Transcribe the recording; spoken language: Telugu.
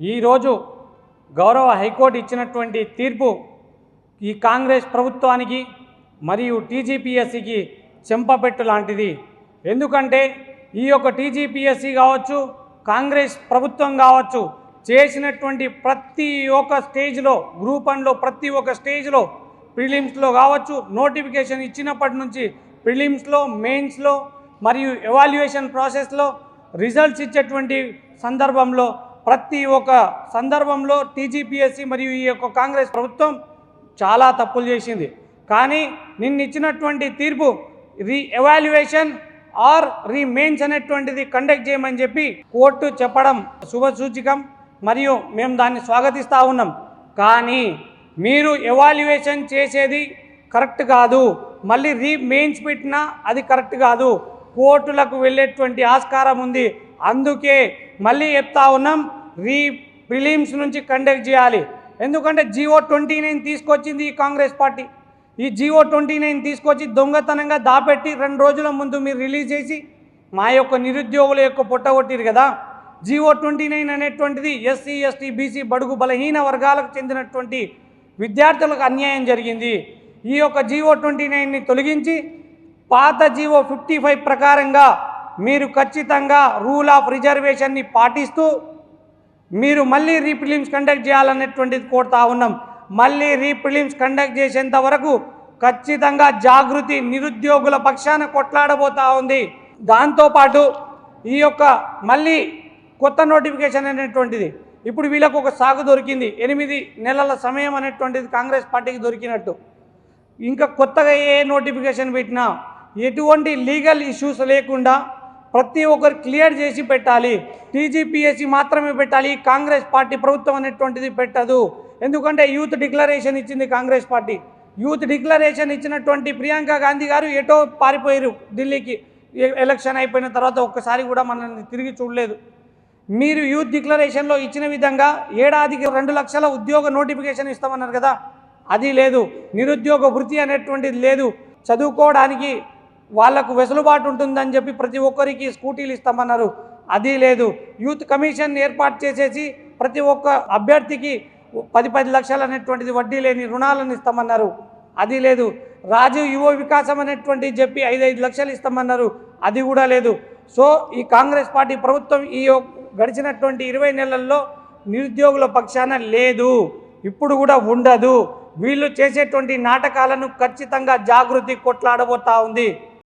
ఈరోజు గౌరవ హైకోర్టు ఇచ్చినటువంటి తీర్పు ఈ కాంగ్రెస్ ప్రభుత్వానికి మరియు టీజీపీఎస్సీకి చెంపపెట్టు లాంటిది. ఎందుకంటే ఈ యొక్క టీజీపీఎస్సీ కావచ్చు, కాంగ్రెస్ ప్రభుత్వం కావచ్చు, చేసినటువంటి ప్రతి ఒక్క స్టేజ్లో, గ్రూప్ 1లో ప్రతి ఒక్క స్టేజ్లో, ప్రిలిమ్స్లో కావచ్చు, నోటిఫికేషన్ ఇచ్చినప్పటి నుంచి ప్రిలిమ్స్లో, మెయిన్స్లో మరియు ఎవాల్యుయేషన్ ప్రాసెస్లో, రిజల్ట్స్ ఇచ్చేటువంటి సందర్భంలో ప్రతి ఒక్క సందర్భంలో టీజీపీఎస్సీ మరియు ఈ యొక్క కాంగ్రెస్ ప్రభుత్వం చాలా తప్పులు చేసింది. కానీ నిన్న ఇచ్చినటువంటి తీర్పు ఎవాల్యుయేషన్ ఆర్ మెయిన్స్ అనేటువంటిది కండక్ట్ చేయమని చెప్పి కోర్టు చెప్పడం శుభసూచకం మరియు మేము దాన్ని స్వాగతిస్తూ ఉన్నాం. కానీ మీరు ఎవాల్యుయేషన్ చేసేది కరెక్ట్ కాదు, మళ్ళీ మెయిన్స్ పెట్టినా అది కరెక్ట్ కాదు, కోర్టులకు వెళ్ళేటువంటి ఆస్కారం ఉంది. అందుకే మళ్ళీ చెప్తా ఉన్నాం, ప్రిలిమ్స్ నుంచి కండక్ట్ చేయాలి. ఎందుకంటే GO 29 తీసుకొచ్చింది ఈ కాంగ్రెస్ పార్టీ. ఈ GO 29 తీసుకొచ్చి దొంగతనంగా దాపెట్టి 2 రోజుల ముందు మీరు రిలీజ్ చేసి మా యొక్క నిరుద్యోగుల యొక్క పొట్టగొట్టిరు కదా. GO 29 అనేటువంటిది SC, ST, BC బడుగు బలహీన వర్గాలకు చెందినటువంటి విద్యార్థులకు అన్యాయం జరిగింది. ఈ యొక్క GO 29ని తొలగించి పాత GO 55 ప్రకారంగా మీరు ఖచ్చితంగా రూల్ ఆఫ్ రిజర్వేషన్ని పాటిస్తూ మీరు మళ్ళీ ప్రిలిమ్స్ కండక్ట్ చేయాలనేటువంటిది కోరుతా ఉన్నాం. మళ్ళీ ప్రిలిమ్స్ కండక్ట్ చేసేంత వరకు ఖచ్చితంగా జాగృతి నిరుద్యోగుల పక్షాన కొట్లాడబోతూ ఉంది. దాంతోపాటు ఈ యొక్క మళ్ళీ కొత్త నోటిఫికేషన్ అనేటువంటిది ఇప్పుడు వీళ్ళకు ఒక సాగు దొరికింది. 8 నెలల సమయం అనేటువంటిది కాంగ్రెస్ పార్టీకి దొరికినట్టు. ఇంకా కొత్తగా ఏ నోటిఫికేషన్ పెట్టినా ఎటువంటి లీగల్ ఇష్యూస్ లేకుండా ప్రతి ఒక్కరు క్లియర్ చేసి పెట్టాలి. టీజీపీఎస్సీ మాత్రమే పెట్టాలి. కాంగ్రెస్ పార్టీ ప్రభుత్వం అనేటువంటిది పెట్టదు. ఎందుకంటే యూత్ డిక్లరేషన్ ఇచ్చింది కాంగ్రెస్ పార్టీ. యూత్ డిక్లరేషన్ ఇచ్చినటువంటి ప్రియాంక గాంధీ గారు ఎటో పారిపోయారు ఢిల్లీకి. ఎలక్షన్ అయిపోయిన తర్వాత ఒక్కసారి కూడా మనల్ని తిరిగి చూడలేదు. మీరు యూత్ డిక్లరేషన్లో ఇచ్చిన విధంగా ఏడాదికి 2 లక్షల ఉద్యోగ నోటిఫికేషన్ ఇస్తామన్నారు కదా, అది లేదు. నిరుద్యోగ వృత్తి అనేటువంటిది లేదు. చదువుకోవడానికి వాళ్లకు వెసులుబాటు ఉంటుందని చెప్పి ప్రతి ఒక్కరికి స్కూటీలు ఇస్తామన్నారు, అది లేదు. యూత్ కమిషన్ ఏర్పాటు చేసేసి ప్రతి ఒక్క అభ్యర్థికి 10 లక్షలు అనేటువంటిది వడ్డీ లేని రుణాలను ఇస్తామన్నారు, అది లేదు. రాజీవ్ యువ వికాసం అనేటువంటిది చెప్పి 5 లక్షలు ఇస్తామన్నారు, అది కూడా లేదు. సో ఈ కాంగ్రెస్ పార్టీ ప్రభుత్వం ఈ గడిచినటువంటి 20 నెలల్లో నిరుద్యోగుల పక్షాన లేదు, ఇప్పుడు కూడా ఉండదు. వీళ్ళు చేసేటువంటి నాటకాలను ఖచ్చితంగా జాగృతి కొట్లాడబోతా ఉంది.